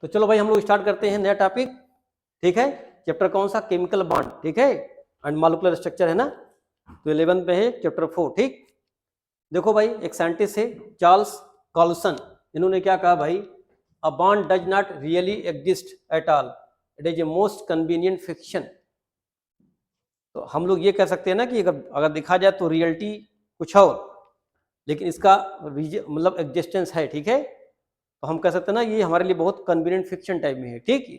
तो चलो भाई हम लोग स्टार्ट करते हैं नया टॉपिक, ठीक है। चैप्टर कौन सा? केमिकल बॉन्ड, ठीक है, एंड मॉलिक्यूलर स्ट्रक्चर है ना। तो 11 पे है चैप्टर 4, ठीक। देखो भाई एक साइंटिस्ट है चार्ल्स कॉल्सन, इन्होंने क्या कहा भाई, a bond does not really exist at all, it is a most convenient fiction. तो हम लोग ये कह सकते हैं ना कि अगर देखा जाए तो रियलिटी कुछ और, लेकिन इसका मतलब एग्जिस्टेंस है, ठीक है। तो हम कह सकते हैं ना ये हमारे लिए बहुत कन्वीनियंट फिक्शन टाइप में है, ठीक है।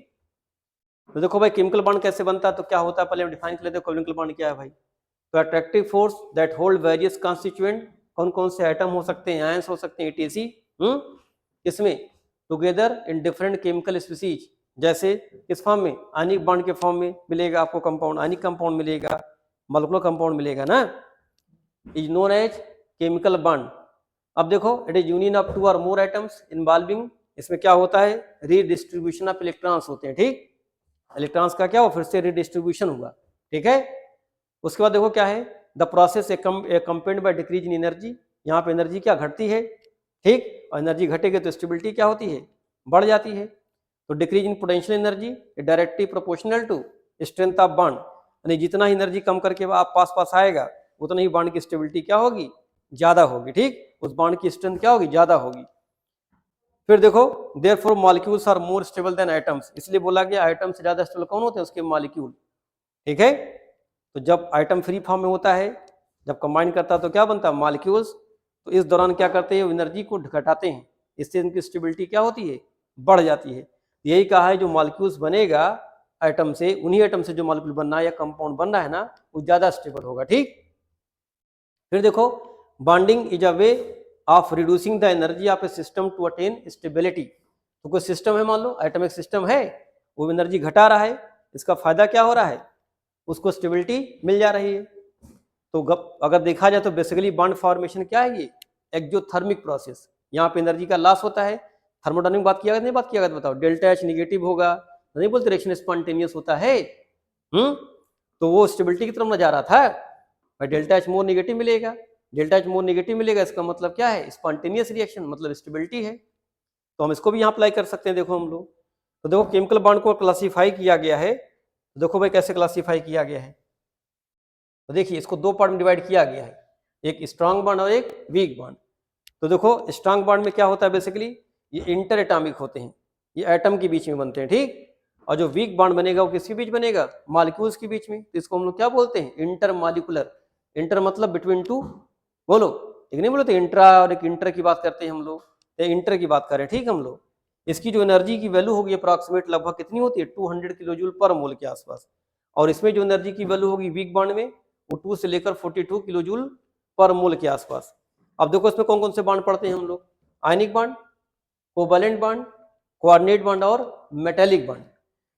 तो देखो भाई केमिकल बॉन्ड कैसे बनता है, तो क्या होता है पहले हम डिफाइन कर लेते हैं केमिकल बॉन्ड क्या है भाई। तो attractive force that hold various constituent, कौन कौन से आइटम हो सकते हैं, आयंस हो सकते हैं, एटीसी, इसमें together in different chemical species, जैसे किस फॉर्म में, आयनिक बॉन्ड के फॉर्म में मिलेगा आपको कंपाउंड, आयनिक कंपाउंड मिलेगा, मॉलिक्यूलर कंपाउंड मिलेगा ना, is known as chemical bond. अब देखो इट इज यूनियन ऑफ 2 और मोर एटम्स इन्वॉल्विंग, इसमें क्या होता है, रीडिस्ट्रीब्यूशन ऑफ इलेक्ट्रॉन्स होते हैं, ठीक। इलेक्ट्रॉन्स का क्या हो, फिर से रीडिस्ट्रीब्यूशन हुआ, ठीक है। उसके बाद देखो क्या है, the process accompanied by decrease in energy, यहाँ पे एनर्जी क्या घटती है, ठीक, और एनर्जी घटेगी तो स्टेबिलिटी क्या होती है, बढ़ जाती है। तो decrease in potential energy directly proportional to strength of bond, यानी जितना एनर्जी कम करके आप पास आएगा उतना ही बॉन्ड की स्टेबिलिटी क्या होगी, ज्यादा होगी, ठीक, उस बॉन्ड की स्ट्रेंथ क्या होगी, ज्यादा होगी। फिर देखो therefore molecules are more stable than atoms, इसलिए बोला गया आइटम से ज्यादा स्टेबल कौन होते हैं, उसके मॉलिक्यूल, ठीक है। तो जब आइटम फ्री फॉर्म में होता है, जब कंबाइन करता है तो क्या बनता है, मॉलिक्यूल्स। तो इस दौरान क्या करते हैं, एनर्जी को घटाते हैं, इससे इनकी स्टेबिलिटी क्या होती है, बढ़ जाती है। यही कहा है जो मॉलिक्यूल्स बनेगा आइटम से, उन्हीं आइटम से जो मॉलिक्यूल बनना है या कंपाउंड बनना है ना, वो ज्यादा स्टेबल होगा, ठीक। फिर देखो bonding is a way of reducing the energy of a system to attain stability. तो कोई सिस्टम है, मान लो एटॉमिक सिस्टम है, वो एनर्जी घटा रहा है, इसका फायदा क्या हो रहा है, उसको स्टेबिलिटी मिल जा रही है। तो अगर देखा जाए तो बेसिकली बॉन्ड फॉर्मेशन क्या है, ये एक्सोथर्मिक प्रोसेस, यहाँ पे एनर्जी का लॉस होता है। थर्मोडायनामिक बात किया नहीं, बात किया बताओ, डेल्टा एच निगेटिव होगा, नहीं बोलते रिएक्शन स्पॉन्टेनियस होता है, तो वो स्टेबिलिटी की तरफ न जा रहा था भाई, डेल्टा एच मोर निगेटिव मिलेगा, डेल्टा एच मोर निगेटिव मिलेगा, इसका मतलब क्या है, स्पॉन्टेनियस रिएक्शन मतलब स्टेबिलिटी है। तो हम इसको भी यहाँ अप्लाई कर सकते हैं, देखो हम लोग। तो देखो केमिकल बॉन्ड को क्लासीफाई किया गया है, तो देखो भाई कैसे क्लासीफाई किया गया है। तो देखिए इसको 2 पार्ट में डिवाइड किया गया है, एक स्ट्रांग बॉन्ड और एक वीक बॉन्ड। तो देखो स्ट्रांग बॉन्ड में क्या होता है, बेसिकली ये इंटर एटॉमिक होते हैं, ये एटम के बीच में बनते हैं, ठीक। और जो वीक बॉन्ड बनेगा वो किसके बीच बनेगा, मॉलिक्यूल्स के बीच में। तो इसको हम लोग क्या बोलते हैं, इंटर मॉलिक्यूलर। इंटर मतलब बिटवीन टू, बोलो, ठीक नहीं बोलो, तो इंट्रा और एक इंटर की बात करते हैं हम लोग, तो इंटर की बात करें, ठीक। हम लोग इसकी जो एनर्जी की वैल्यू होगी अप्रॉक्सीमेट लगभग कितनी होती है, 200 किलो जूल पर मोल के आसपास। और इसमें जो एनर्जी की वैल्यू होगी वीक बॉन्ड में, वो 2 से लेकर 42 किलो जूल पर मोल के आसपास। अब देखो इसमें कौन कौन से बॉन्ड पढ़ते हैं हम लोग, ionic bond, covalent bond, coordinate bond और मेटेलिक बॉन्ड।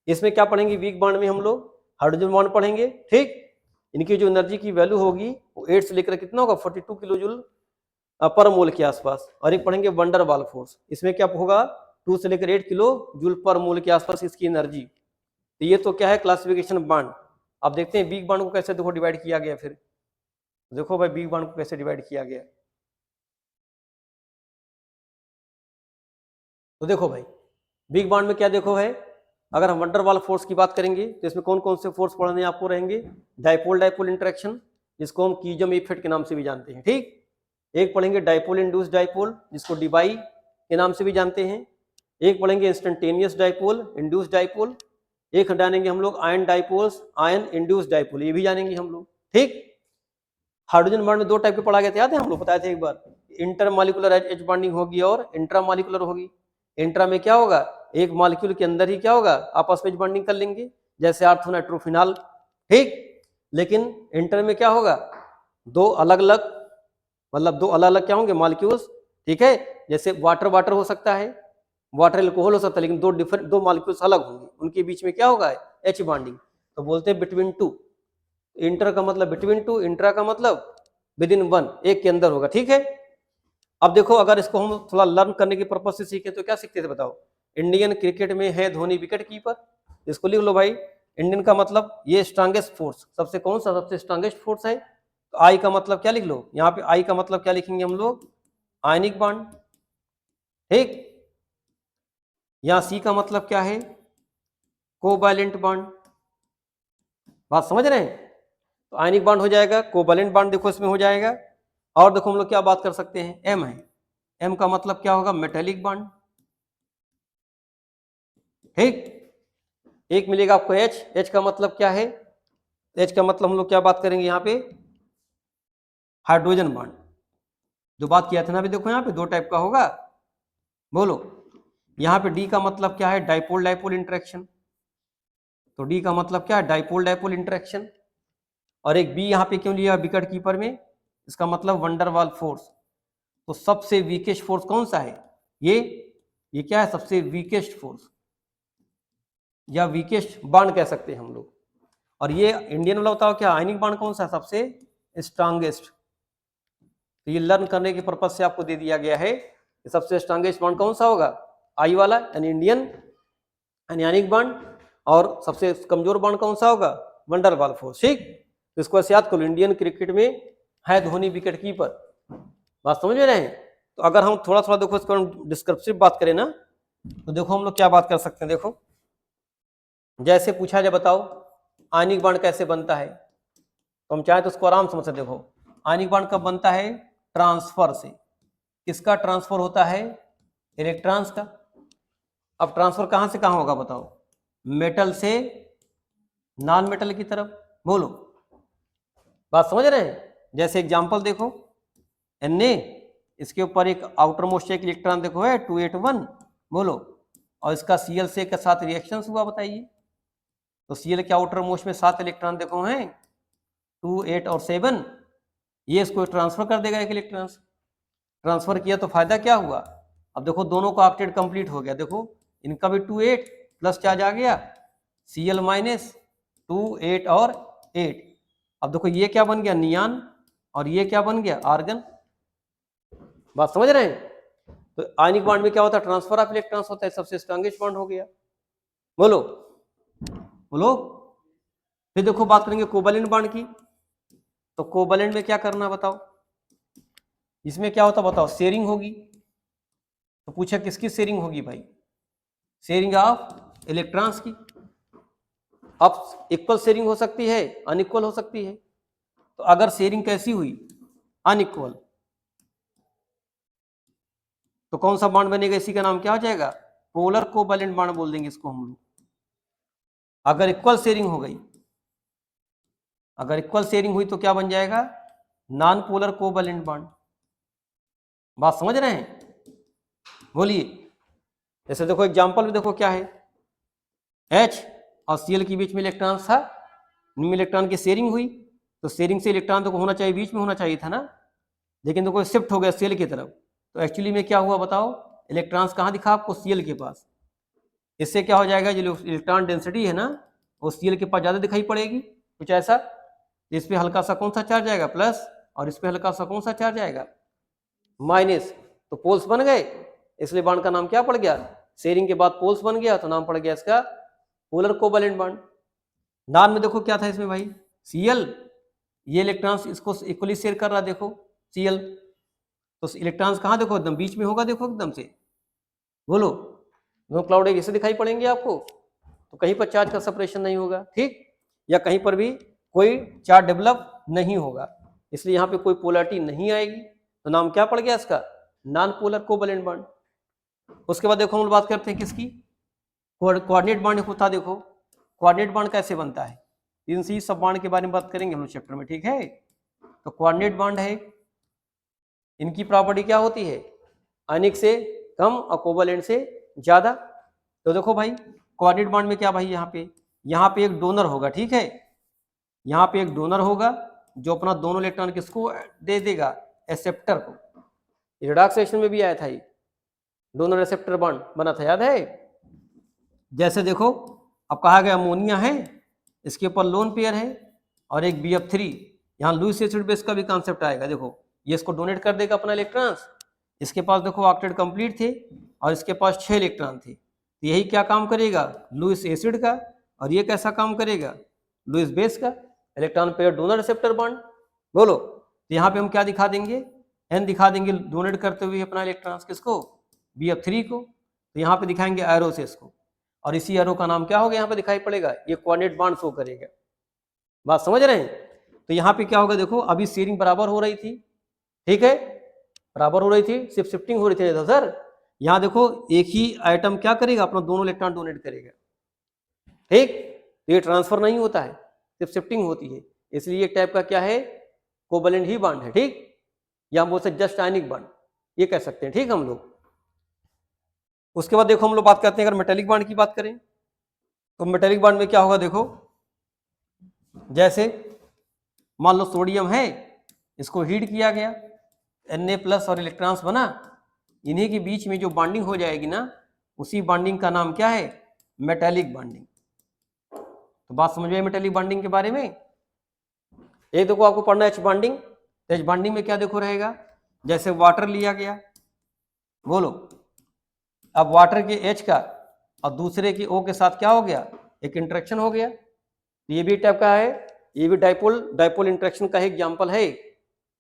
इसमें क्या पढ़ेंगे, वीक बॉन्ड में हम लोग हाइड्रोजन बॉन्ड पढ़ेंगे, ठीक। इनकी जो एनर्जी की वैल्यू होगी वो 8 से लेकर कितना होगा, 42 किलो जूल पर मोल के आसपास। और एक पढ़ेंगे वंडर वाल फोर्स, इसमें क्या होगा, 2 से लेकर 8 किलो जूल पर मोल के आसपास इसकी एनर्जी। तो ये तो क्या है क्लासिफिकेशन बॉन्ड। अब देखते हैं वीक बॉन्ड को कैसे देखो डिवाइड किया गया। फिर देखो भाई वीक बॉन्ड को कैसे डिवाइड किया गया। तो देखो भाई वीक बॉन्ड में क्या देखो है, अगर हम वंडर वाल फोर्स की बात करेंगे तो इसमें कौन कौन से फोर्स पढ़ने आपको रहेंगे, डाइपोल डाइपोल इंटरेक्शन, जिसको हम कीजम इफेक्ट के नाम से भी जानते हैं, ठीक। एक पढ़ेंगे डाइपोल इंड्यूस डाइपोल, जिसको डिबाई के नाम से भी जानते हैं। एक पढ़ेंगे इंस्टेंटेनियस डाइपोल, इंड्यूस डाइपोल। एक जानेंगे हम लोग ion dipoles, ion induce dipole, ये भी जानेंगे हम लोग, ठीक। हाइड्रोजन बॉन्ड में 2 टाइप के पढ़ा गया था, याद है हम लोग बताए थे एक बार, इंटर मॉलिक्यूलर एच बॉन्डिंग होगी और इंट्रा मॉलिक्यूलर होगी। इंट्रा में क्या होगा, एक मॉलिक्यूल के अंदर ही क्या होगा, आपस में बॉन्डिंग कर लेंगे, जैसे आर्थोनाइट्रोफिनॉल, ठीक। लेकिन इंटर में क्या होगा, 2 अलग अलग, मतलब 2 अलग अलग क्या होंगे मॉलिक्यूल्स, ठीक है। जैसे वाटर वाटर हो सकता है, वाटर एल्कोहल हो सकता है, लेकिन 2 डिफरेंट 2 मॉलिक्यूल्स अलग होंगे, उनके बीच में क्या होगा, एच बॉन्डिंग। तो बोलते हैं बिटवीन टू। इंटर का मतलब बिटवीन टू, इंट्रा का मतलब विद इन वन, एक के अंदर होगा, ठीक है। अब देखो अगर इसको हम थोड़ा लर्न करने के पर्पज से सीखे तो क्या सीखते थे बताओ, इंडियन क्रिकेट में है धोनी विकेट कीपर, इसको लिख लो भाई। इंडियन का मतलब ये स्ट्रांगेस्ट फोर्स, सबसे कौन सा सबसे स्ट्रांगेस्ट फोर्स है। तो आई का मतलब क्या लिख लो, यहाँ पे आई का मतलब क्या लिखेंगे हम लोग, आयनिक बॉन्ड, ठीक। यहाँ सी का मतलब क्या है, कोवैलेंट बॉन्ड। बात समझ रहे हैं? तो आयनिक बॉन्ड हो जाएगा, कोवैलेंट बॉन्ड देखो इसमें हो जाएगा। और देखो हम लोग क्या बात कर सकते हैं, एम है, एम का मतलब क्या होगा, मेटेलिक बॉन्ड। ठीक, एक मिलेगा आपको एच, एच का मतलब क्या है, एच का मतलब हम लोग क्या बात करेंगे यहाँ पे, हाइड्रोजन बॉन्ड। जो बात किया था ना अभी, देखो यहाँ पे दो टाइप का होगा, बोलो। यहाँ पे डी का मतलब क्या है, डाइपोल डाइपोल इंटरेक्शन। तो डी का मतलब क्या है, डाइपोल डाइपोल इंटरेक्शन। और एक बी यहाँ पे क्यों लिया विकेट कीपर में, इसका मतलब वंडरवाल फोर्स। तो सबसे वीकेस्ट फोर्स कौन सा है, ये क्या है, सबसे वीकेस्ट फोर्स या वीकेस्ट बांड कह सकते हैं हम लोग। और ये इंडियन वाला बताओ क्या, आयनिक बांड कौन सा है, सबसे स्ट्रांगेस्ट। तो ये लर्न करने के पर्पज से आपको दे दिया गया है कि सबसे स्ट्रांगेस्ट बांड कौन सा होगा, आई वाला यानी इंडियन आयनिक बांड। और सबसे कमजोर बांड कौन सा होगा, वंडरवाल फोर्स। ठीक, तो इसको ऐसे याद करो, इंडियन क्रिकेट में है धोनी विकेट कीपर। बात समझ में रहे हैं? तो अगर हम थोड़ा थोड़ा देखो इसको डिस्क्रिप्टिव बात करें ना, तो देखो हम लोग क्या बात कर सकते हैं। देखो जैसे पूछा जाए बताओ आयनिक बांड कैसे बनता है, तो हम चाहे तो उसको आराम समझ सकते। देखो आयनिक बांड कब बनता है, ट्रांसफर से। किसका ट्रांसफर होता है, इलेक्ट्रॉन्स का। अब ट्रांसफर कहां से कहां होगा बताओ, मेटल से नॉन मेटल की तरफ। बोलो, बात समझ रहे हैं? जैसे एग्जांपल देखो, Na, इसके ऊपर एक आउटर मोस्ट एक इलेक्ट्रॉन देखो है 281। बोलो, और इसका Cl से के साथ रिएक्शन हुआ, बताइए। तो Cl के आउटर मोस्ट में 7 इलेक्ट्रॉन देखो हैं, 2, 8 और 7। ये इसको ट्रांसफर कर देगा एक इलेक्ट्रॉन। ट्रांसफर किया तो फायदा क्या हुआ, अब देखो दोनों का ऑक्टेट कंप्लीट हो गया। देखो इनका भी 2, 8 प्लस चार्ज आ गया, Cl माइनस 2, 8 और 8। अब देखो ये क्या बन गया, नियान, और ये क्या बन गया, आर्गन। बात समझ रहे हैं? तो आयनिक बॉन्ड में क्या होता है, ट्रांसफर ऑफ इलेक्ट्रॉन्स होता है, सबसे स्ट्रांगेस्ट बॉन्ड हो गया। बोलो बोलो। फिर देखो बात करेंगे कोवैलेंट बॉन्ड की। तो कोवैलेंट में क्या करना बताओ, इसमें क्या होता बताओ, शेयरिंग होगी। तो पूछा किसकी शेयरिंग होगी भाई, शेयरिंग ऑफ इलेक्ट्रॉन्स की। अब इक्वल शेयरिंग हो सकती है, अनइक्वल हो सकती है। तो अगर शेयरिंग कैसी हुई, अनइक्वल, तो कौन सा बॉन्ड बनेगा, इसी का नाम क्या हो जाएगा, पोलर कोवैलेंट बॉन्ड बोल देंगे इसको हम लोग। अगर इक्वल शेयरिंग हो गई, अगर इक्वल शेयरिंग हुई तो क्या बन जाएगा, नॉन पोलर कोवैलेंट बॉन्ड। बात समझ रहे हैं? बोलिए। जैसे देखो एग्जांपल में देखो क्या है, H और Cl के बीच में इलेक्ट्रॉन था, इनमें इलेक्ट्रॉन की शेयरिंग हुई। तो शेयरिंग से इलेक्ट्रॉन तो होना चाहिए, बीच में होना चाहिए था ना, लेकिन देखो शिफ्ट हो गया Cl की तरफ। तो एक्चुअली में क्या हुआ बताओ, इलेक्ट्रॉन्स कहाँ दिखा आपको, Cl के पास। इससे क्या हो जाएगा, जो इलेक्ट्रॉन डेंसिटी है ना, वो Cl के पास ज़्यादा दिखाई पड़ेगी, कुछ ऐसा। इस पे हल्का सा कौन सा चार्ज आएगा, प्लस, और इस पे हल्का सा कौन सा चार्ज आएगा, माइनस। तो पोल्स बन गए, इसलिए बॉन्ड का नाम क्या पड़ गया, शेयरिंग के बाद पोल्स बन गया तो नाम पड़ गया इसका पोलर कोवैलेंट बॉन्ड। नाम में देखो क्या था इसमें भाई, Cl, ये इलेक्ट्रॉन्स इसको इक्वली शेयर कर रहा, देखो Cl। तो इलेक्ट्रॉन्स कहाँ देखो, एकदम बीच में होगा, देखो एकदम से। बोलो, दो क्लाउड ऐसे दिखाई पड़ेंगे आपको, तो कहीं पर चार्ज का सेपरेशन नहीं होगा, ठीक, या कहीं पर भी कोई चार्ज डेवलप नहीं होगा, इसलिए यहाँ पे कोई पोलैरिटी नहीं आएगी। तो नाम क्या पड़ गया इसका, नॉन पोलर कोवैलेंट बॉन्ड। उसके बाद देखो हम बात करते हैं किसकी, कोऑर्डिनेट बॉन्ड होता। देखो कोऑर्डिनेट बॉन्ड कैसे बनता है, इन सी सब बॉन्ड के बारे में बात करेंगे हम लोग चैप्टर में, ठीक है। तो कोऑर्डिनेट बॉन्ड है, इनकी प्रॉपर्टी क्या होती है, आयनिक से कम और कोवैलेंट से ज्यादा। तो देखो भाई कोऑर्डिनेट बॉन्ड में क्या भाई, यहाँ पे एक डोनर होगा, ठीक है, यहाँ पे एक डोनर होगा जो अपना दोनों इलेक्ट्रॉन किसको दे देगा, एक्सेप्टर को। रिडॉक्स रिएक्शन में भी आया था ये, डोनर एक्सेप्टर बॉन्ड बना था, याद है। जैसे देखो अब कहा गया अमोनिया है, इसके ऊपर लोन पेयर है और एक BF3, यहाँ लुईस एसिड बेस का भी कॉन्सेप्ट आएगा। देखो ये इसको डोनेट कर देगा अपना इलेक्ट्रॉन्स, इसके पास देखो ऑक्टेट कंप्लीट थे और इसके पास 6 इलेक्ट्रॉन थे। तो यही क्या काम करेगा, लुईस एसिड का, और ये कैसा काम करेगा, लुईस बेस का, electron pair donor receptor bond. बोलो, तो यहाँ पे हम क्या दिखा देंगे, N दिखा देंगे डोनेट करते हुए अपना इलेक्ट्रॉन्स किसको, BF3 को। तो यहाँ पे दिखाएंगे एरो से इसको, और इसी एरो का नाम क्या होगा यहाँ पे दिखाई पड़ेगा, ये कोऑर्डिनेट बांड शो करेगा। बात समझ रहे हैं? तो यहाँ पे क्या होगा देखो, अभी शेयरिंग बराबर हो रही थी, ठीक है, बराबर हो रही थी, सिर्फ शिफ्टिंग हो रही थी सर। यहाँ देखो एक ही आइटम क्या करेगा, अपना दोनों इलेक्ट्रॉन डोनेट करेगा, ठीक। तो ये ट्रांसफर नहीं होता है, सिर्फ शिफ्टिंग होती है, इसलिए एक टाइप का क्या है, कोवैलेंट ही बांड है, ठीक। या हम बोल सकते जस्ट आयनिक बांड, ये कह सकते हैं, ठीक हम लोग। उसके बाद देखो हम लोग बात करते हैं, अगर मेटेलिक बांड की बात करें तो मेटेलिक बांड में क्या होगा देखो, जैसे मान लो सोडियम है, इसको हीट किया गया, Na+ और इलेक्ट्रॉन्स बना, इन्हीं के बीच में जो बॉन्डिंग हो जाएगी ना, उसी बॉन्डिंग का नाम क्या है, मेटेलिक बॉन्डिंग। तो बात समझ में मेटेलिक बॉन्डिंग के बारे में। एक देखो आपको पढ़ना है एच बॉन्डिंग, तो एच बॉन्डिंग में क्या देखो रहेगा, जैसे वाटर लिया गया, बोलो, अब वाटर के H का और दूसरे के O के साथ क्या हो गया, एक इंटरेक्शन हो गया, ये भी टाइप का है, ये भी डाइपोल इंटरेक्शन का एग्जाम्पल है,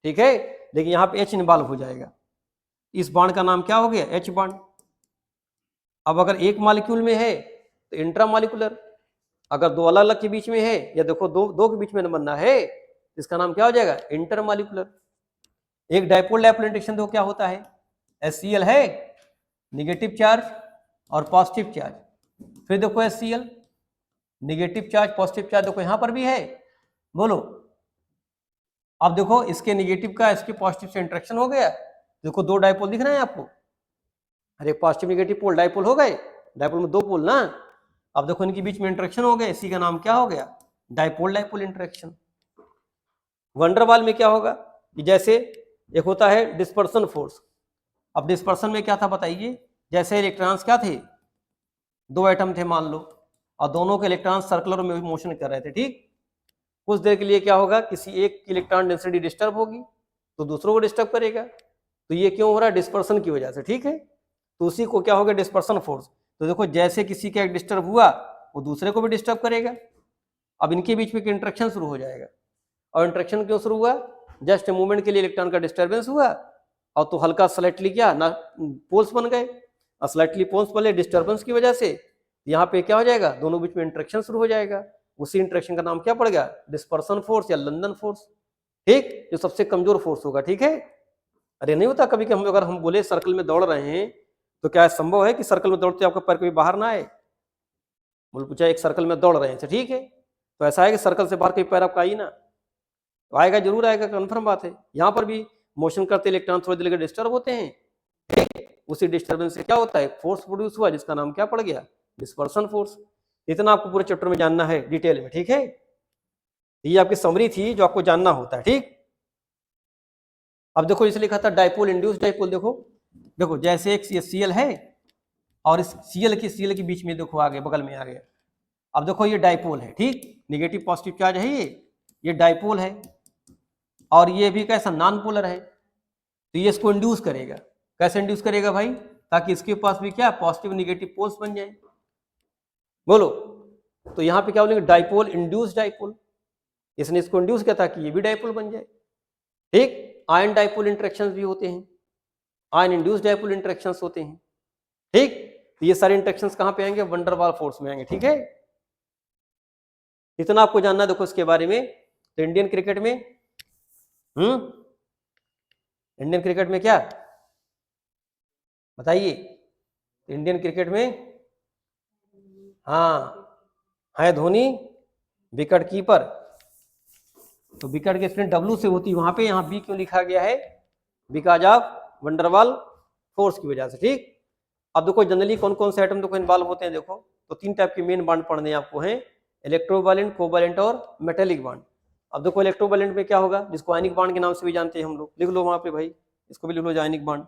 ठीक है। लेकिन यहाँ पे H इन्वॉल्व हो जाएगा, इस बॉन्ड का नाम क्या हो गया, H बॉन्ड। अब अगर एक मॉलिक्यूल में है तो इंट्रामॉलिक्यूलर, अगर दो अलग अलग के बीच में है, या देखो दो के बीच में बनना है, इसका नाम क्या हो जाएगा, इंटरमॉलिक्यूलर। एक डाइपोल इंटरेक्शन देखो क्या होता है, HCl है, निगेटिव चार्ज और पॉजिटिव चार्ज, फिर देखो HCl, negative charge positive charge, देखो यहां पर भी है, बोलो। अब देखो इसके निगेटिव का इसके पॉजिटिव से इंटरेक्शन हो गया, देखो दो डाइपोल दिख रहे हैं आपको, अरे पॉजिटिव निगेटिव पोल डाइपोल हो गए, डाइपोल में दो पोल ना, अब देखो इनके बीच में इंटरेक्शन हो गया, इसी का नाम क्या हो गया, डाइपोल इंटरेक्शन। वंडरवाल में क्या होगा कि जैसे एक होता है डिस्पर्सन फोर्स, अब डिस्पर्सन में क्या था बताइए, जैसे इलेक्ट्रॉन्स क्या थे, दो एटम थे मान लो, और दोनों के इलेक्ट्रॉन सर्कुलर में मोशन कर रहे थे, ठीक। कुछ देर के लिए क्या होगा, किसी एक की इलेक्ट्रॉन डेंसिटी डिस्टर्ब होगी तो दूसरों को डिस्टर्ब करेगा, तो ये क्यों हो रहा है, डिस्पर्सन की वजह से, ठीक है। तो उसी को क्या होगा, डिस्पर्सन फोर्स। तो देखो जैसे किसी का एक डिस्टर्ब हुआ वो दूसरे को भी डिस्टर्ब करेगा, अब इनके बीच में इंटरेक्शन शुरू हो जाएगा, और इंटरेक्शन क्यों शुरू हुआ, जस्ट मूवमेंट के लिए इलेक्ट्रॉन का डिस्टर्बेंस हुआ, और तो हल्का स्लाइटली क्या ना पोल्स बन गए, और स्लाइटली पोल्स बने डिस्टर्बेंस की वजह से, यहाँ पे क्या हो जाएगा, दोनों बीच में इंटरेक्शन शुरू हो जाएगा, उसी इंटरेक्शन का नाम क्या पड़ गया, डिस्पर्सन फोर्स या लंदन फोर्स, ठीक, जो सबसे कमजोर फोर्स होगा, ठीक है। अरे नहीं होता कभी कि हम अगर हम बोले सर्कल में दौड़ रहे हैं तो क्या संभव है कि सर्कल में दौड़ते आपका पैर कभी बाहर ना आए, बोल पूछा एक सर्कल में दौड़ रहे हैं, ठीक है, तो ऐसा है कि सर्कल से बाहर कहीं पैर आपका आई ना, तो आएगा जरूर आएगा, कन्फर्म बात है। यहाँ पर भी मोशन करते इलेक्ट्रॉन थोड़ी देर के डिस्टर्ब होते हैं, उसी डिस्टर्बेंस से क्या होता है, फोर्स प्रोड्यूस हुआ, जिसका नाम क्या पड़ गया, डिस्पर्सन फोर्स। इतना आपको पूरे चैप्टर में जानना है डिटेल में, ठीक है। ये आपकी समरी थी जो आपको जानना होता है, ठीक। अब देखो इसे लिखा था डाइपोल इंड्यूस डाइपोल, देखो जैसे एक Cl है और इस Cl के बीच में देखो आगे बगल में आ गया, अब देखो ये डाइपोल है, ठीक, निगेटिव पॉजिटिव चार्ज है, ये डाइपोल है, और ये भी कैसा नॉन पोलर है, तो ये इसको इंड्यूस करेगा, कैसे इंड्यूस करेगा भाई, ताकि इसके पास भी क्या पॉजिटिव निगेटिव पोल्स बन जाए, बोलो। तो यहाँ पे क्या बोलेंगे, डाइपोल इंड्यूस डाइपोल, इसने इसको इंड्यूस किया ताकि ये भी डाइपोल बन जाए, ठीक। आयन डाइपोल इंटरेक्शंस भी होते हैं, आयन इंड्यूस डाइपोल इंटरेक्शंस होते हैं, ठीक। तो ये सारे इंटरेक्शंस कहाँ पे आएंगे, वंडरवाल फोर्स में आएंगे, ठीक है। इतना आपको जानना देखो इसके बारे में। तो इंडियन क्रिकेट में इंडियन क्रिकेट में क्या बताइए, इंडियन क्रिकेट में हाँ है धोनी विकेट कीपर, तो विकेट की स्प्रिंट W से होती है वहां पे, यहाँ B क्यों लिखा गया है, बिकॉज ऑफ वंडरवाल फोर्स की वजह से, ठीक। अब देखो जनरली कौन कौन से एटम देखो इन्वॉल्व होते हैं, देखो तो तीन टाइप के मेन बॉन्ड पढ़ने आपको हैं, इलेक्ट्रोवैलेंट, कोवैलेंट और मेटेलिक बॉन्ड। अब देखो इलेक्ट्रोवैलेंट में क्या होगा, जिसको आयनिक बॉन्ड के नाम से भी जानते हैं हम लोग, लिख लो वहां पे भाई, इसको भी लिख लो आयनिक बॉन्ड।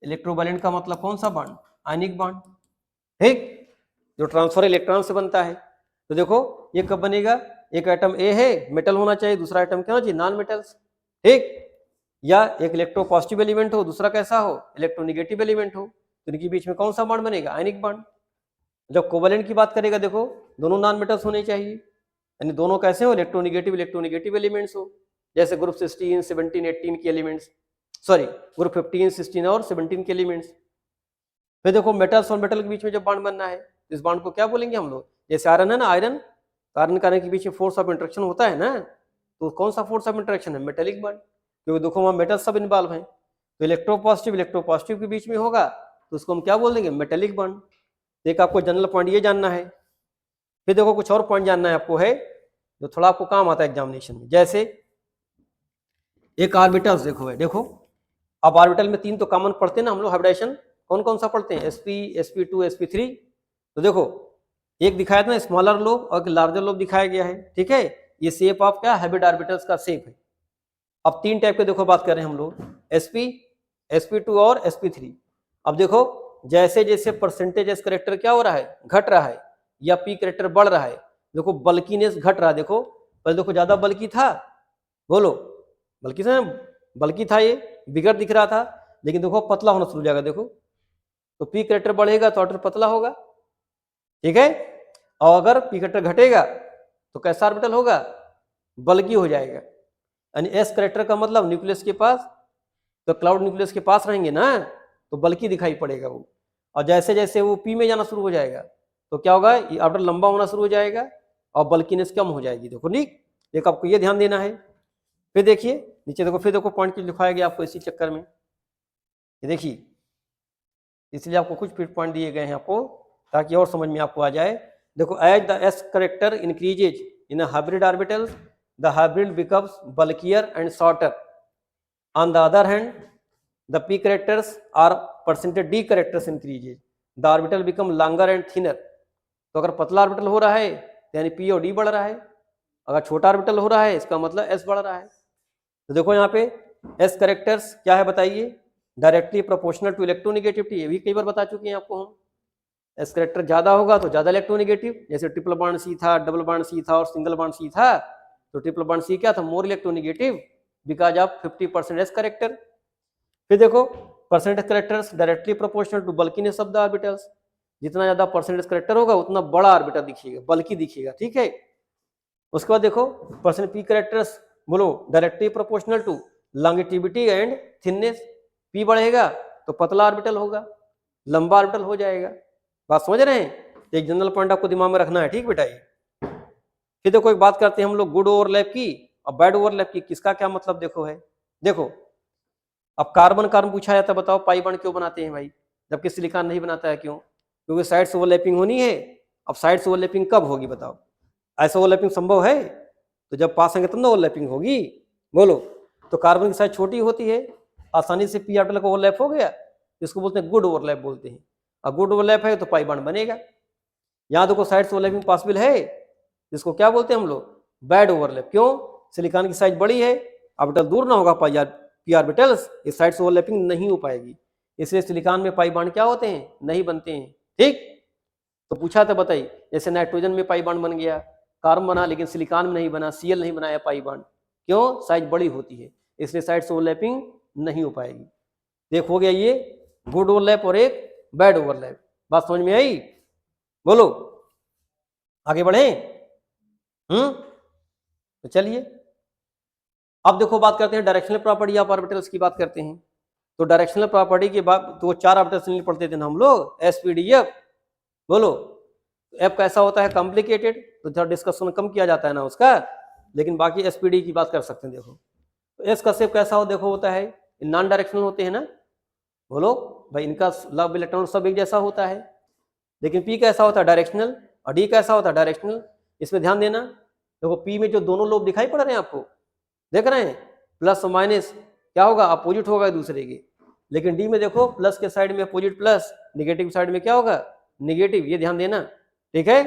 इलेक्ट्रोवैलेंट का मतलब कौन सा बॉन्ड, आयनिक बॉन्ड, ठीक, जो ट्रांसफर इलेक्ट्रॉन से बनता है। तो देखो ये कब बनेगा, एक एटम ए है, मेटल होना चाहिए, दूसरा एटम क्या होना चाहिए, नॉन मेटल्स, ठीक, या एक इलेक्ट्रो पॉजिटिव एलिमेंट हो, दूसरा कैसा हो, इलेक्ट्रोनिगेटिव एलिमेंट हो, तो इनके बीच में कौन सा बॉन्ड बनेगा, आयनिक बॉन्ड। जब कोवैलेंट की बात करेगा देखो दोनों नॉन मेटल्स होने चाहिए, यानी दोनों कैसे हो, इलेक्ट्रोनिगेटिव एलिमेंट्स हो, जैसे ग्रुप 16, 17, 18 के एलिमेंट्स, सॉरी ग्रुप 15, 16 और 17 के एलिमेंट्स। फिर देखो मेटल्स और मेटल के बीच में जब बॉन्ड बनना है, इस बॉन्ड को क्या बोलेंगे हम लोग? जैसे आयरन है ना, आयरन कार्बन कार्बन के बीच में फोर्स ऑफ इंटरेक्शन होता है ना, तो कौन सा फोर्स ऑफ इंटरेक्शन है? मेटेलिक बॉन्ड, क्योंकि देखो वहाँ मेटल सब इन्वॉल्व हैं, तो इलेक्ट्रोपॉजिटिव के बीच में होगा, तो उसको हम क्या बोल देंगे? Metallic bond. एक आपको जनरल पॉइंट ये जानना है। फिर देखो कुछ और पॉइंट जानना है आपको, है जो थोड़ा आपको काम आता है एग्जामिनेशन में। जैसे एक ऑर्बिटल्स देखो है, देखो अब ऑर्बिटल में 3 तो कॉमन पढ़ते हैं ना हम लोग, हाइब्रिडाइजेशन कौन कौन सा पढ़ते हैं? sp sp2 sp3। तो देखो एक दिखाया था ना स्मॉलर लोब और एक लार्जर लोब दिखाया गया है, ठीक है। ये शेप ऑफ क्या हाइब्रिड ऑर्बिटल्स का शेप है। अब 3 टाइप के देखो बात कर रहे हैं हम लोग, sp sp2 और sp3। अब देखो जैसे जैसे परसेंटेज एस करेक्टर क्या हो रहा है? घट रहा है, या पी करेक्टर बढ़ रहा है। देखो बल्कीनेस घट रहा है, देखो पहले देखो ज्यादा बल्की था, बोलो बल्कि से बल्कि था, ये बिगड़ दिख रहा था, लेकिन देखो पतला होना शुरू हो जाएगा। देखो तो पी करेक्टर बढ़ेगा तो ऑर्बिटल पतला होगा, ठीक है। और अगर पी करेक्टर घटेगा तो कैसा ऑर्बिटल होगा? बल्की हो जाएगा। यानी एस करेक्टर का मतलब न्यूक्लियस के पास, तो क्लाउड न्यूक्लियस के पास रहेंगे ना, तो बल्की दिखाई पड़ेगा वो। और जैसे जैसे वो पी में जाना शुरू हो जाएगा तो क्या होगा? ये ऑर्बिटल लंबा होना शुरू हो जाएगा और बल्कीनेस कम हो जाएगी। देखो ठीक, एक आपको ये ध्यान देना है। फिर देखिए नीचे देखो, फिर देखो पॉइंट लिखाया गया आपको इसी चक्कर में, ये देखिए, इसलिए आपको कुछ फिर पॉइंट दिए गए हैं आपको ताकि और समझ में आपको आ जाए। देखो as the s character increases in hybrid orbitals the hybrid becomes bulkier and shorter. On the other hand the p characters are percentage d characters increases the orbital become longer and thinner. तो अगर पतला orbital हो रहा है तो यानी P और D बढ़ रहा है, अगर छोटा ऑर्बिटल हो रहा है इसका मतलब एस बढ़ रहा है। तो देखो यहाँ पे एस करेक्टर्स क्या है बताइए? डायरेक्टली प्रोपोर्शनल टू इलेक्ट्रोनेगेटिविटी, ये भी कई बार बता चुके हैं आपको हम। एस करेक्टर ज्यादा होगा तो ज्यादा इलेक्ट्रोनेगेटिव, जैसे ट्रिपल बॉन्ड सी था, डबल बॉन्ड सी था और सिंगल बॉन्ड सी था, तो ट्रिपल बॉन्ड सी क्या था? More electronegative because of 50% s character. फिर देखो percentage characters directly proportional to bulkiness of the orbitals, जितना ज्यादा परसेंटेज करेक्टर होगा उतना बड़ा ऑर्बिटल दिखेगा, बल्कि दिखेगा, ठीक है। उसके बाद देखो परसेंट पी करेक्टर्स, बोलो directly proportional to longitivity and thinness. P बढ़ेगा तो पतला ऑर्बिटल होगा, लंबा ऑर्बिटल हो जाएगा। बात समझ रहे हैं? एक जनरल पॉइंट आपको दिमाग में रखना है, ठीक बेटा। ये फिर देखो एक बात करते हैं हम लोग गुड ओवरलैप की और बैड ओवरलैप की। किसका क्या मतलब देखो है, देखो अब कार्बन कार्बन पूछा जाता है, बताओ पाई बॉन्ड क्यों बनाते हैं भाई, जबकि सिलिकॉन नहीं बनाता है, क्यों? क्योंकि साइड से ओवरलैपिंग होनी है। अब साइड से ओवरलैपिंग कब होगी बताओ? ऐसा ओवरलैपिंग संभव है? तो जब पास आएंगे तब ना ओवरलैपिंग होगी, बोलो। तो कार्बन की साइज छोटी होती है, आसानी से पी ऑर्बिटल का ओवरलैप हो गया, इसको बोलते हैं गुड ओवरलैप बोलते हैं। और गुड ओवरलैप है तो पाई बॉन्ड बनेगा। यहाँ देखो साइड से ओवरलैपिंग पॉसिबल है, जिसको क्या बोलते हैं हम लोग? Bad overlap. क्यों? सिलिकॉन की साइज बड़ी है, ऑर्बिटल दूर ना होगा, पी ऑर्बिटल्स इस साइड से ओवरलैपिंग नहीं हो पाएगी, इसलिए सिलिकॉन में पाई बॉन्ड क्या होते हैं? नहीं बनते हैं, ठीक। तो पूछा था बताइए, जैसे नाइट्रोजन में पाई बॉन्ड बन गया, कार्बन बना, लेकिन सिलिकॉन में नहीं बना, सीएल नहीं बनाया पाई बॉन्ड। क्यों? साइज बड़ी होती है, इसलिए साइड से ओवरलैपिंग नहीं हो पाएगी। देख हो गया ये गुड ओवरलैप और एक बैड ओवरलैप। बात समझ में आई? बोलो आगे बढ़े। तो चलिए अब देखो बात करते हैं डायरेक्शनल प्रॉपर्टी ऑफ ऑर्बिटल्स की बात करते हैं। तो डायरेक्शनल प्रॉपर्टी के बाद तो 4 ऑर्बिटल्स पढ़ते थे ना हम लोग, एसपीडीएफ। बोलो एफ कैसा होता है? कॉम्प्लिकेटेड, तो थोड़ा डिस्कशन कम किया जाता है ना उसका, लेकिन बाकी एसपीडी की बात कर सकते हैं। देखो तो एस का शेप कैसा हो, देखो होता है नॉन डायरेक्शनल होते हैं ना, बोलो भाई इनका लव इलेक्ट्रॉन सब एक जैसा होता है। लेकिन पी कैसा होता है? डायरेक्शनल। और डी कैसा होता है? डायरेक्शनल। इसमें ध्यान देना, देखो पी में जो दोनों लोब दिखाई पड़ रहे हैं आपको, देख रहे हैं, प्लस और माइनस क्या होगा? अपोजिट होगा एक दूसरे के। लेकिन डी में देखो प्लस के साइड में अपोजिट प्लस, निगेटिव साइड में क्या होगा? निगेटिव। ये ध्यान देना, ठीक है।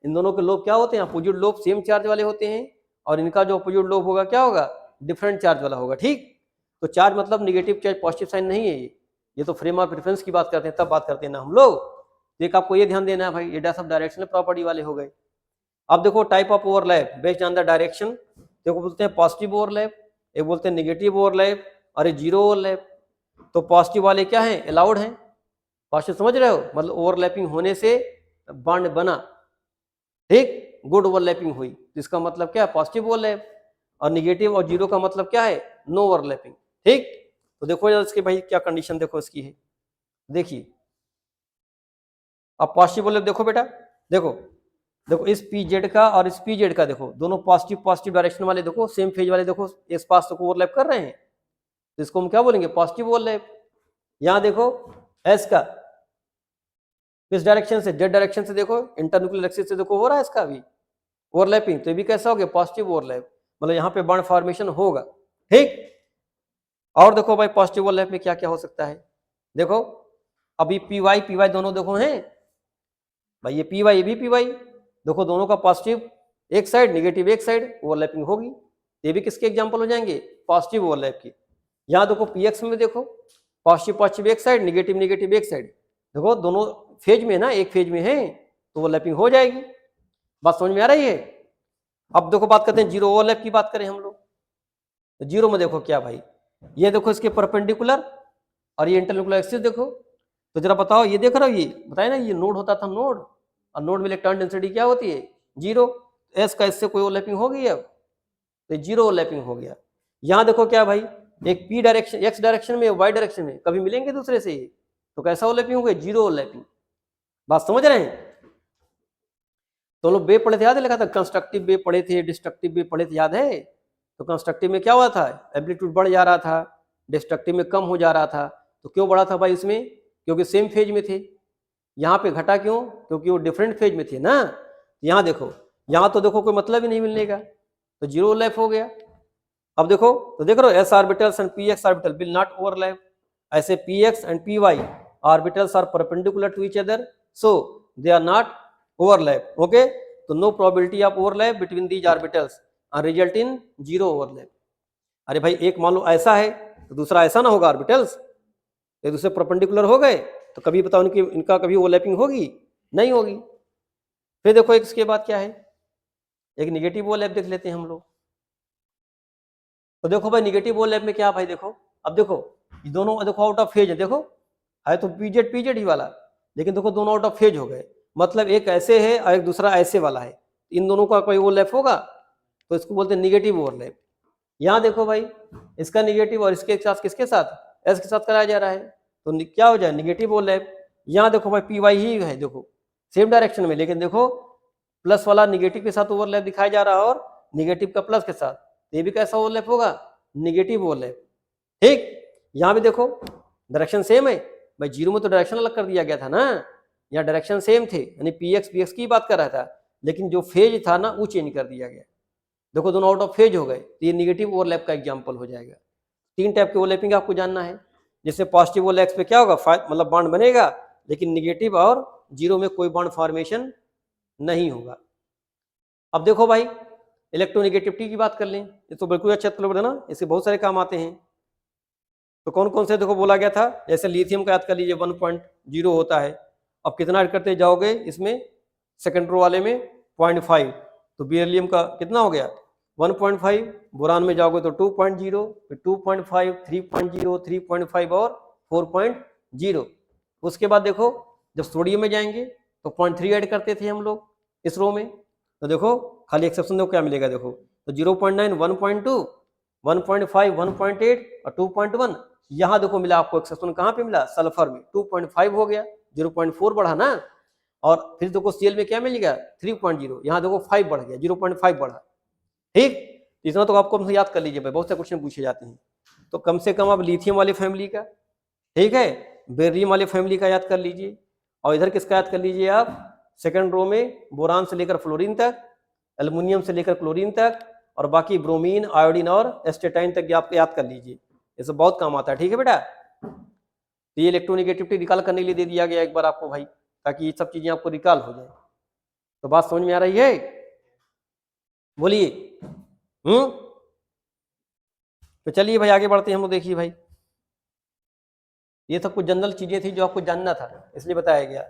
इन दोनों के लोब क्या होते हैं? अपोजिट लोब सेम चार्ज वाले होते हैं, और इनका जो अपोजिट लोब होगा क्या होगा? डिफरेंट चार्ज वाला होगा, ठीक। तो चार्ज मतलब निगेटिव चार्ज पॉजिटिव साइन नहीं है, ये तो फ्रेम ऑफ रेफरेंस की बात करते हैं, तब बात करते हैं ना हम लोग। एक आपको ये ध्यान देना है भाई, ये सब डायरेक्शनल प्रॉपर्टी वाले हो गए। अब देखो type of overlap based on the direction, देखो बोलते हैं पॉजिटिव ओवरलैप, एक बोलते हैं नेगेटिव ओवरलैप, और एक जीरो ओवरलैप। तो पॉजिटिव वाले क्या है? अलाउड हैं। पॉजिटिव समझ रहे हो? मतलब ओवरलैपिंग होने से बॉन्ड बना, ठीक। गुड ओवरलैपिंग हुई तो इसका मतलब क्या है? Positive overlap. और निगेटिव और जीरो का मतलब क्या है? नो ओवरलैपिंग, ठीक। तो देखो इसके भाई क्या कंडीशन देखो इसकी है, देखिए अब पॉजिटिव वॉलेप देखो बेटा, देखो देखो इस पी जेड का और इस पी जेड का देखो, दोनों पॉजिटिव पॉजिटिव डायरेक्शन वाले देखो, सेम फेज वाले देखो इस पास तक ओवरलैप कर रहे हैं, तो इसको हम क्या बोलेंगे, पॉजिटिव ओवरलैप। यहाँ देखो एस का किस डायरेक्शन से, जेड डायरेक्शन से देखो, इंटरन्यूक्लियर एक्सिस से देखो हो रहा है इसका भी ओवरलैपिंग, तो ये भी कैसा हो गया, पॉजिटिव ओवरलैप, मतलब यहाँ पे बॉन्ड फॉर्मेशन होगा। ठीक, और देखो भाई पॉजिटिव ओवरलैप में क्या क्या हो सकता है, देखो अभी पी वाई दोनों देखो हैं भाई, ये पी वाई ये भी पी वाई, देखो दोनों का पॉजिटिव एक साइड नेगेटिव एक साइड, ओवरलैपिंग होगी, ये भी किसके एग्जांपल हो जाएंगे, पॉजिटिव ओवरलैप की। यहाँ देखो पी एक्स में देखो पॉजिटिव पॉजिटिव एक साइड नेगेटिव नेगेटिव एक साइड, देखो दोनों फेज में ना, एक फेज में है तो ओवरलैपिंग हो जाएगी। बात समझ में आ रही है। अब देखो बात करते हैं जीरो ओवरलैप की, बात करें हम लोग तो जीरो में देखो क्या भाई, ये देखो इसके परपेंडिकुलर और ये इंटरन्यूक्लियर एक्सिस देखो, तो जरा बताओ ये देख रहे हो, ये बताए ना ये नोड होता था नोड, और नोड में इलेक्ट्रॉन डेंसिटी क्या होती है, जीरो, एस का इससे कोई ओवरलैपिंग हो गई अब, तो जीरो ओवरलैपिंग हो गया। यहाँ देखो क्या भाई, एक पी डायरेक्शन एक्स डायरेक्शन में वाई डायरेक्शन में कभी मिलेंगे दूसरे से, तो कैसा ओवरलैपिंग हो गया, जीरो ओवरलैपिंग। बात समझ रहे हैं। तो लोग बे पढ़े थे, याद है, लिखा था कंस्ट्रक्टिव बे पढ़े थे, डिस्ट्रक्टिव बे पढ़े थे, याद है। तो कंस्ट्रक्टिव में क्या हुआ था, एम्पलीट्यूड बढ़ जा रहा था, डिस्ट्रक्टिव में कम हो जा रहा था। तो क्यों बढ़ा था भाई इसमें, क्योंकि सेम फेज में थे। यहाँ पे घटा क्यों, क्योंकि वो डिफरेंट फेज में थे ना। यहाँ देखो, यहाँ तो देखो कोई मतलब ही नहीं मिलने का, तो जीरो ओवरलैप हो गया। अब देखो तो देख रहे हो s orbitals and p x orbital will not overlap, ऐसे p x and p y orbitals are perpendicular to each other, so they are not overlap, okay. तो no probability of overlap between these orbitals और result in zero overlap. अरे भाई एक मान लो ऐसा है तो दूसरा ऐसा ना होगा, ऑर्बिटल्स एक दूसरे परपेंडिकुलर हो गए तो कभी बताओ इनका कभी ओवरलैपिंग होगी, नहीं होगी। फिर देखो एक इसके बाद क्या है, एक निगेटिव ओवरलैप देख लेते हैं हम लोग। तो देखो भाई निगेटिव ओवरलैप में क्या भाई, देखो अब देखो ये दोनों देखो आउट ऑफ फेज है, देखो है तो पीजेड ही वाला, लेकिन देखो दोनों आउट ऑफ फेज हो गए, मतलब एक ऐसे है और एक दूसरा ऐसे वाला है, इन दोनों का कोई ओवरलैप होगा तो इसको बोलते हैं निगेटिव ओवरलैप। यहाँ देखो भाई इसका निगेटिव और इसके साथ किसके साथ, एस के साथ कराया जा रहा है, तो क्या हो जाए, निगेटिव ओवरलैप। यहाँ देखो भाई पी वाई ही है, देखो सेम डायरेक्शन में, लेकिन देखो प्लस वाला निगेटिव के साथ ओवरलैप दिखाया जा रहा है और निगेटिव का प्लस के साथ, ये भी कैसा ओवरलैप होगा, निगेटिव ओवरलैप। ठीक, यहाँ भी देखो डायरेक्शन सेम है भाई, जीरो में तो डायरेक्शन अलग कर दिया गया था ना, यहाँ डायरेक्शन सेम थे, यानी पी एक्स की बात कर रहा था, लेकिन जो फेज था ना वो चेंज कर दिया गया। देखो दोनों आउट ऑफ फेज हो गए, तो ये निगेटिव ओवरलैप का एग्जांपल हो जाएगा। तीन टाइप के ओवरलैपिंग आपको जानना है, जैसे पॉजिटिव ओवरलैप पे क्या होगा, मतलब बॉन्ड बनेगा, लेकिन निगेटिव और जीरो में कोई बॉन्ड फॉर्मेशन नहीं होगा। अब देखो भाई इलेक्ट्रोनेगेटिविटी की बात कर लें, ये तो बिल्कुल अच्छा तलब है ना, इससे बहुत सारे काम आते हैं। तो कौन कौन से देखो बोला गया था, जैसे लिथियम का याद कर लीजिए 1.0 होता है, अब कितना ऐड करते जाओगे इसमें, सेकंड रो वाले में 0.5, तो बेरिलियम का कितना हो गया 1.5, बोरान में जाओगे तो 2.0, फिर 2.5, 3.0, 3.5 और 4.0। उसके बाद देखो जब सोडियम में जाएंगे तो 0.3 ऐड करते थे हम लोग इस रो में, तो देखो खाली एक्सेप्शन देखो क्या मिलेगा, देखो तो 0.9, 1.2, 1.5, 1.8 और 2.1। यहाँ देखो मिला आपको एक्सेप्शन कहाँ पे मिला, सल्फर में 2.5 हो गया, 0.4 बढ़ा ना, और फिर देखो सीएल में क्या मिलेगा 3.0, यहाँ देखो 5 बढ़ गया, 0.5 बढ़ा। ठीक, इतना तो आपको हमसे याद कर लीजिए भाई, बहुत से क्वेश्चन पूछे जाते हैं, तो कम से कम आप लिथियम वाले फैमिली का, ठीक है, बेरिलियम वाले फैमिली का याद कर लीजिए, और इधर किसका याद कर लीजिए आप, सेकंड रो में बोरान से लेकर फ्लोरीन तक, एल्युमिनियम से लेकर क्लोरीन तक, और बाकी ब्रोमीन, आयोडीन और एस्टेटाइन तक आप याद कर लीजिए, ये सब बहुत काम आता है। ठीक है बेटा, तो ये इलेक्ट्रोनेगेटिविटी रिकॉल करने के लिए दे दिया गया एक बार आपको भाई, ताकि ये सब चीजें आपको रिकॉल हो जाए। तो बात समझ में आ रही है, बोलिए। तो चलिए भाई आगे बढ़ते हैं हम लोग। देखिए भाई ये सब कुछ जनरल चीजें थी जो आपको जानना था, इसलिए बताया गया।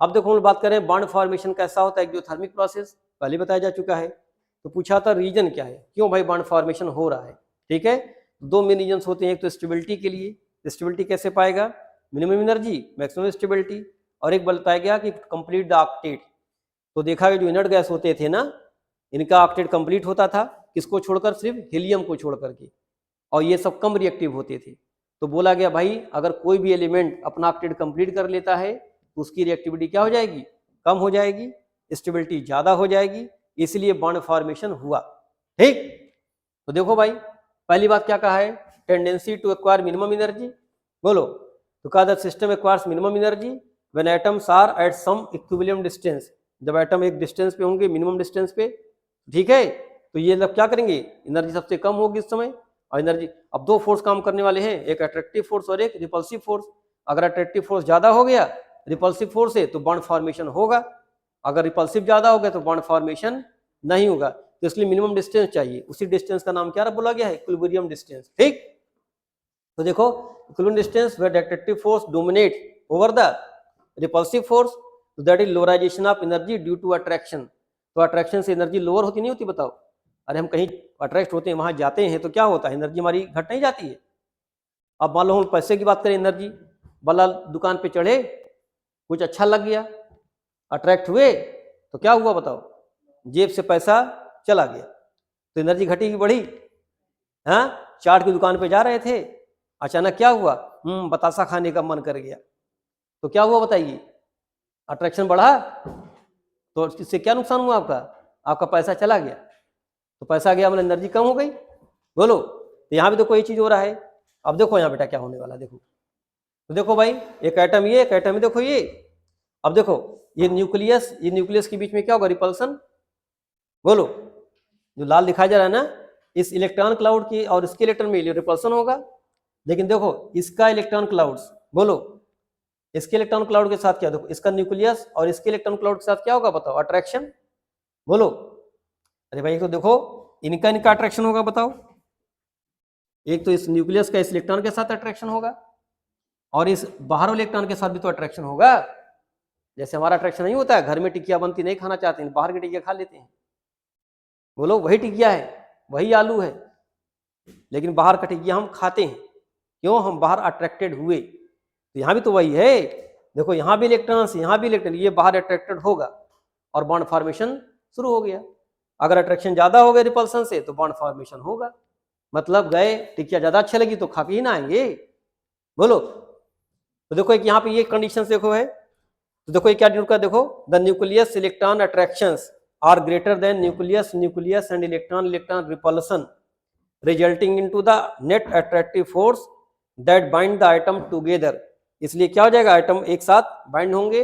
अब देखो हम बात करें बॉन्ड फॉर्मेशन कैसा होता है, एक्सोथर्मिक प्रोसेस पहले बताया जा चुका है। तो पूछा था रीजन क्या है, क्यों भाई बॉन्ड फॉर्मेशन हो रहा है। ठीक है, दो मेन रीजन होते हैं, एक तो स्टेबिलिटी के लिए, स्टेबिलिटी कैसे पाएगा, मिनिमम एनर्जी मैक्सिमम स्टेबिलिटी, और एक बताया गया कि कंप्लीट द ऑक्टेट। तो देखा गया जो इनर्ट गैस होते थे ना, इनका ऑक्टेट कंप्लीट होता था, किसको छोड़कर, सिर्फ हीलियम को छोड़ करके, और ये सब कम रिएक्टिव होते थे। तो बोला गया भाई अगर कोई भी एलिमेंट अपना ऑक्टेट कंप्लीट कर लेता है तो उसकी रिएक्टिविटी क्या हो जाएगी, कम हो जाएगी, स्टेबिलिटी ज्यादा हो जाएगी, इसलिए बॉन्ड फॉर्मेशन हुआ। ठीक, तो देखो भाई पहली बात क्या कहा है, tendency to acquire minimum energy, बोलो, तो कहा the system acquires minimum energy when atoms are at some equilibrium distance, जब एटम एक डिस्टेंस पे होंगे, मिनिमम डिस्टेंस पे, ठीक है, तो ये लोग क्या करेंगे, एनर्जी सबसे कम होगी इस समय। और एनर्जी, अब दो फोर्स काम करने वाले हैं, एक अट्रैक्टिव फोर्स और एक रिपल्सिव फोर्स। अगर अट्रैक्टिव फोर्स ज्यादा हो गया रिपल्सिव फोर्स से तो बॉन्ड फॉर्मेशन होगा, अगर रिपल्सिव ज्यादा हो गया तो बॉन्ड फॉर्मेशन नहीं होगा, तो इसलिए मिनिमम डिस्टेंस चाहिए। उसी डिस्टेंस का नाम क्या बोला गया है, इक्विलिब्रियम डिस्टेंस। ठीक, तो देखो equilibrium distance where the attractive force dominate over the repulsive force, तो that is lowerization of energy due to attraction. तो अट्रैक्शन से एनर्जी लोअर होती नहीं होती, बताओ, अरे हम कहीं अट्रैक्ट होते हैं, वहां जाते हैं तो क्या होता है, एनर्जी हमारी घट नहीं जाती है। अब मान लो हम पैसे की बात करें, एनर्जी वाला दुकान पे चढ़े, कुछ अच्छा लग गया, अट्रैक्ट हुए, तो क्या हुआ बताओ, जेब से पैसा चला गया, तो एनर्जी घटी की बढ़ी। हाँ, चाट की दुकान पे जा रहे थे, अचानक क्या हुआ, बतासा खाने का मन कर गया, तो क्या हुआ बताइए, अट्रैक्शन बढ़ा, तो इससे क्या नुकसान हुआ आपका, आपका पैसा चला गया, तो पैसा गया मतलब एनर्जी कम हो गई, बोलो। तो यहाँ भी तो कोई चीज हो रहा है। अब देखो यहाँ बेटा क्या होने वाला, देखो, तो देखो भाई एक एटम ये, एक एटम देखो ये, अब देखो ये न्यूक्लियस के बीच में क्या होगा, रिपल्सन, बोलो, जो लाल दिखाई जा रहा है ना, इस इलेक्ट्रॉन क्लाउड की और इसके इलेक्ट्रॉन में रिपल्सन होगा। लेकिन देखो इसका इलेक्ट्रॉन क्लाउड्स, बोलो, इसके इलेक्ट्रॉन क्लाउड के साथ क्या, देखो इसका न्यूक्लियस और इसके इलेक्ट्रॉन क्लाउड के साथ क्या होगा बताओ, अट्रैक्शन, बोलो। अरे भाई तो देखो इनका अट्रैक्शन होगा, बताओ, एक तो इस न्यूक्लियस का इस इलेक्ट्रॉन के साथ अट्रैक्शन होगा और इस बाहर वाले इलेक्ट्रॉन के साथ भी तो अट्रैक्शन होगा। जैसे हमारा अट्रैक्शन नहीं होता है, घर में टिकिया बनती नहीं खाना चाहते हैं, बाहर की टिकिया खा लेते हैं, बोलो, वही टिकिया है, वही आलू है, लेकिन बाहर का टिकिया हम खाते हैं, क्यों, हम बाहर अट्रैक्टेड हुए। तो यहाँ भी तो वही है, देखो यहाँ भी इलेक्ट्रॉन्स, यहाँ भी इलेक्ट्रॉन, ये बाहर अट्रैक्टेड होगा और बॉन्ड फॉर्मेशन शुरू हो गया। अगर अट्रैक्शन ज्यादा हो गया रिपल्सन से तो बॉन्ड फॉर्मेशन होगा, मतलब गए टिकिया ज्यादा अच्छी लगी तो खा के ही ना आएंगे, बोलो। तो देखो एक यहाँ पे ये कंडीशन देखो है, तो देखो ये क्या डिनोट कर, देखो the nucleus electron attractions are greater than nucleus and electron repulsion resulting into the net attractive force that bind the atom together. इसलिए क्या हो जाएगा, आइटम एक साथ बाइंड होंगे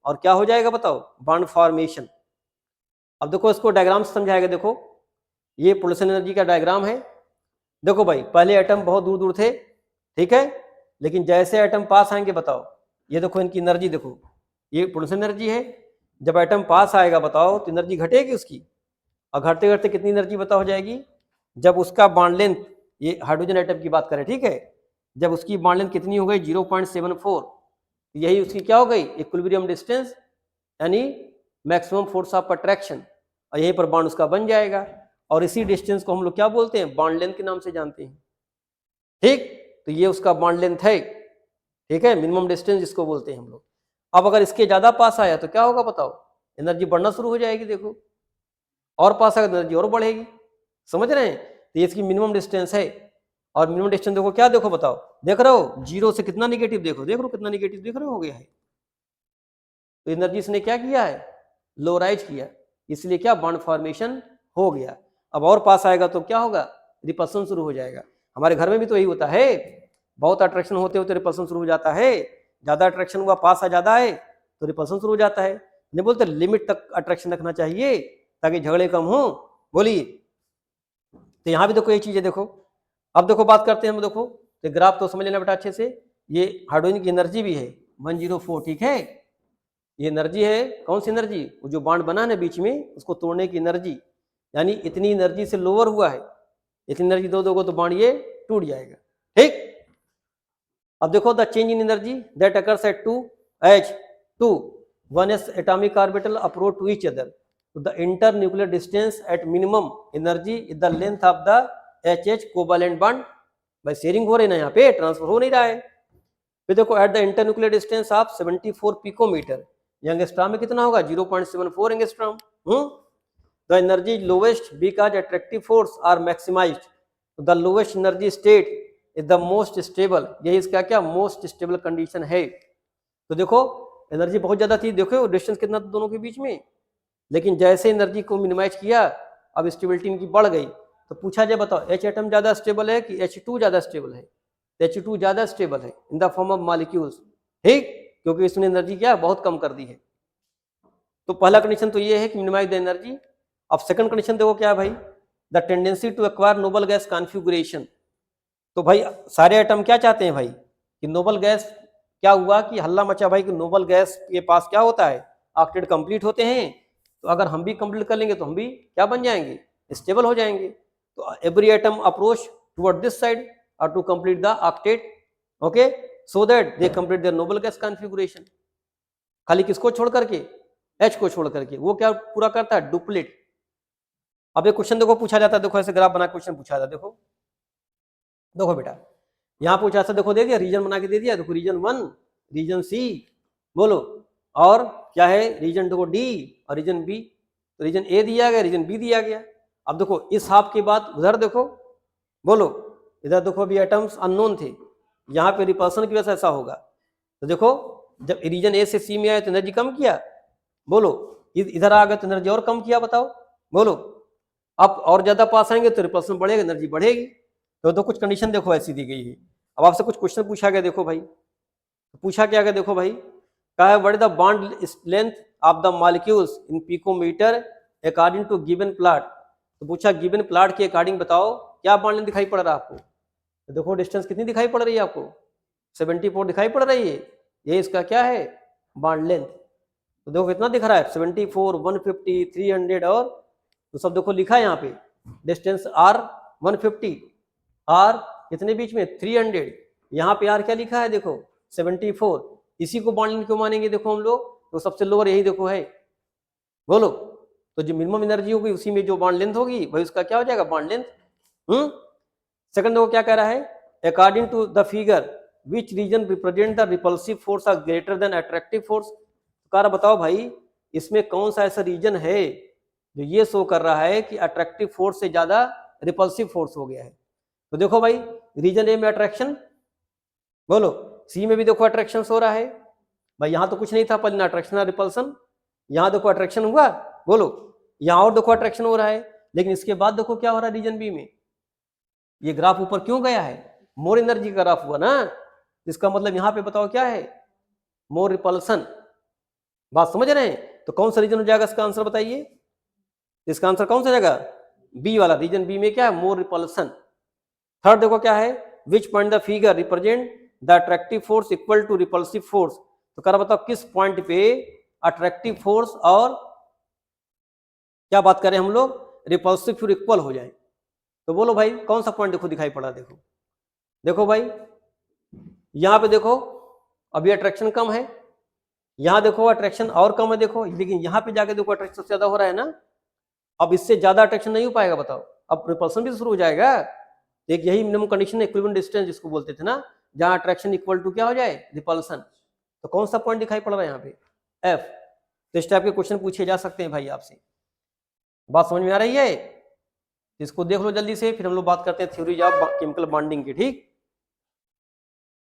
और क्या हो जाएगा बताओ, बॉन्ड फॉर्मेशन। अब देखो इसको डायग्राम से समझाएगा, देखो ये पोटेंशियल एनर्जी का डायग्राम है। देखो भाई पहले एटम बहुत दूर दूर थे, ठीक है, लेकिन जैसे एटम पास आएंगे, बताओ, ये देखो इनकी एनर्जी, देखो ये पोटेंशियल एनर्जी है, जब एटम पास आएगा बताओ तो एनर्जी घटेगी उसकी, और घटते घटते कितनी एनर्जी बताओ हो जाएगी, जब उसका बॉन्ड लेंथ, ये हाइड्रोजन एटम की बात करें, ठीक है, जब उसकी बॉन्ड लेंथ कितनी हो गई 0.74, यही उसकी क्या हो गई, इक्विलिब्रियम डिस्टेंस, यानी मैक्सिमम फोर्स ऑफ अट्रैक्शन, और यहीं पर बॉन्ड उसका बन जाएगा। और इसी डिस्टेंस को हम लोग क्या बोलते हैं, बॉन्ड लेंथ के नाम से जानते हैं। ठीक, तो ये उसका बॉन्ड लेंथ है, ठीक है, मिनिमम डिस्टेंस जिसको बोलते हैं हम लोग। अब अगर इसके ज्यादा पास आया तो क्या होगा बताओ, एनर्जी बढ़ना शुरू हो जाएगी, देखो, और पास आएगा एनर्जी और बढ़ेगी, समझ रहे हैं। तो ये इसकी मिनिमम डिस्टेंस है, और मिनिमम डिस्टेंस देखो क्या, देखो बताओ, देख रहे हो, जीरो से कितना निगेटिव, देखो देख रहे हो कितना निगेटिव देख रहे हो गया है। तो एनर्जी इसने क्या किया है, लोराइज किया, इसलिए क्या बॉन्ड फॉर्मेशन हो गया। अब और पास आएगा तो क्या होगा, रिपल्सन शुरू हो जाएगा। हमारे घर में भी तो यही होता है, बहुत अट्रैक्शन होते होते रिपल्सन शुरू हो जाता है, ज्यादा अट्रैक्शन हुआ, पास आ ज्यादा है तो रिपल्सन शुरू हो जाता है। नहीं बोलते लिमिट तक अट्रैक्शन रखना चाहिए ताकि झगड़े कम हो, बोलिए। तो यहाँ भी देखो ये चीजें देखो। अब देखो बात करते हैं हम, देखो तो ग्राफ तो समझ लेना बेटा अच्छे से, ये हाइड्रोजन की एनर्जी भी है 104, ठीक है, ये एनर्जी है, कौन सी एनर्जी, वो जो बॉन्ड बना है बीच में उसको तोड़ने की एनर्जी, यानी इतनी एनर्जी से लोअर हुआ है, इतनी एनर्जी दो दोगे तो बॉन्ड ये टूट जाएगा। ठीक, अब देखो the change in energy that occurs at 2h2 1s atomic orbital approach to each other, तो the inter nuclear distance at minimum energy is the length of the HH covalent bond. भाई sharing हो रही है ना, यहाँ पे transfer हो नहीं रहा है। फिर देखो at the inter nuclear distance of 74 picometre, angstrom में कितना होगा 0.74 angstrom. The energy lowest because attractive force are maximised, the lowest energy state is the most stable, यही इसका क्या मोस्ट स्टेबल कंडीशन है। तो देखो एनर्जी बहुत ज्यादा थी, देखो डिस्टेंस कितना था दोनों के बीच में, लेकिन जैसे एनर्जी को मिनिमाइज किया अब स्टेबिलिटी इनकी बढ़ गई। तो पूछा जाए बताओ एच एटम ज्यादा स्टेबल है कि H2 ज्यादा स्टेबल है? H2 ज्यादा स्टेबल है in the form of molecules, ठीक, क्योंकि इसने एनर्जी क्या बहुत कम कर दी है। तो पहला कंडीशन तो ये है कि मिनिमाइज द एनर्जी। अब सेकंड कंडीशन देखो क्या है भाई, the tendency to acquire noble gas configuration. तो भाई सारे एटम क्या चाहते हैं भाई कि नोबल गैस, क्या हुआ कि हल्ला मचा भाई कि नोबल गैस के पास क्या होता है, ऑक्टेट कंप्लीट होते हैं। तो अगर हम भी कंप्लीट कर लेंगे तो हम भी क्या बन जाएंगे, स्टेबल हो जाएंगे। तो every atom approach toward this side और to complete the octet, okay, so that they complete their noble gas configuration. खाली किसको छोड़ करके, H को छोड़ करके, वो क्या पूरा करता है, डुप्लेट। अब एक क्वेश्चन देखो पूछा जाता है, देखो ऐसे ग्राफ बना क्वेश्चन पूछा जाता है, देखो देखो बेटा यहाँ पूछा था, देखो दे दिया रीजन बना के दे दिया, देखो रीजन 1, रीजन सी, बोलो, और क्या है रीजन देखो डी और रीजन बी। तो रीजन ए दिया गया, रीजन बी दिया गया। अब देखो इस हाफ के बाद उधर देखो, बोलो इधर देखो अभी एटम्स अननोन थे, यहाँ पे रिपल्सन की वजह से ऐसा होगा। तो देखो जब रीजन ए से सी में आए तो एनर्जी कम किया, बोलो इधर आ गए तो एनर्जी और कम किया, बताओ बोलो। अब और ज्यादा पास आएंगे तो रिपल्सन बढ़ेगा, एनर्जी बढ़ेगी। तो कुछ कंडीशन देखो ऐसी दी गई है। अब आपसे कुछ क्वेश्चन पूछा गया, देखो भाई पूछा क्या गया, देखो भाई क्या है, what is the bond length of the molecules in picometre according to given plot. तो पूछा गिवन प्लॉट के अकॉर्डिंग बताओ क्या बॉन्ड लेंथ दिखाई पड़ रहा है आपको। तो देखो डिस्टेंस कितनी दिखाई पड़ रही है आपको, 74 दिखाई पड़ रही है, ये इसका क्या है बॉन्ड लेंथ। तो देखो कितना दिख रहा है 74, 150, 300 और तो सब देखो लिखा है यहाँ पे डिस्टेंस R 150, R कितने बीच में 300, यहाँ पे R क्या लिखा है देखो 74। इसी को बॉन्ड लेंथ क्यों मानेंगे देखो हम लोग, तो सबसे लोअर यही देखो है, बोलो। तो जो मिनिमम एनर्जी होगी उसी में जो बॉन्ड लेंथ होगी भाई उसका क्या हो जाएगा बॉन्ड लेंथ। सेकंड देखो क्या कह रहा है, according to the figure which region represent the repulsive force are greater than attractive force. तो बताओ भाई इसमें कौन सा ऐसा रीजन है जो ये शो कर रहा है कि अट्रैक्टिव फोर्स से ज्यादा रिपल्सिव फोर्स हो गया है। तो देखो भाई रीजन ए में अट्रैक्शन, बोलो सी में भी देखो अट्रैक्शन हो रहा है भाई, यहाँ तो कुछ नहीं था पहले अट्रैक्शन और रिपल्सन, यहाँ देखो अट्रैक्शन हुआ, बोलो यहाँ और देखो अट्रैक्शन हो रहा है। लेकिन इसके बाद देखो क्या हो रहा है रीजन बी में, ये ग्राफ ऊपर क्यों गया है, मोर एनर्जी का ग्राफ हुआ ना, इसका मतलब यहाँ पे बताओ क्या है मोर रिपल्सन। बात समझ रहे हैं, तो कौन सा रीजन हो जाएगा इसका आंसर बताइए, इसका आंसर कौन सा जाएगा बी वाला, रीजन बी में क्या है मोर रिपल्सन। थर्ड देखो क्या है, which point the figure represent the attractive force equal to repulsive force. तो कर बताओ किस पॉइंट पे अट्रैक्टिव फोर्स और क्या बात करें हम लोग रिपल्सिव फोर्स इक्वल हो जाए। तो बोलो भाई कौन सा पॉइंट देखो दिखाई पड़ा, देखो देखो भाई यहाँ पे देखो अभी अट्रैक्शन कम है, यहाँ देखो अट्रैक्शन और कम है देखो, लेकिन यहाँ पे जाके देखो अट्रैक्शन ज्यादा हो रहा है ना। अब इससे ज्यादा अट्रैक्शन नहीं हो पाएगा बताओ, अब रिपल्सन भी शुरू हो जाएगा। एक यही मिनिमम कंडीशन है इक्विवेलेंट डिस्टेंस जिसको बोलते थे ना, जहां अट्रैक्शन इक्वल टू क्या हो जाए रिपल्सन। तो कौन सा पॉइंट दिखाई पड़ रहा है यहाँ पे एफ। तो इस टाइप के क्वेश्चन पूछे जा सकते हैं भाई आपसे, बात समझ में आ रही है। इसको देख लो जल्दी से, फिर हम लोग बात करते हैं थ्योरी ऑफ केमिकल बॉन्डिंग की, ठीक।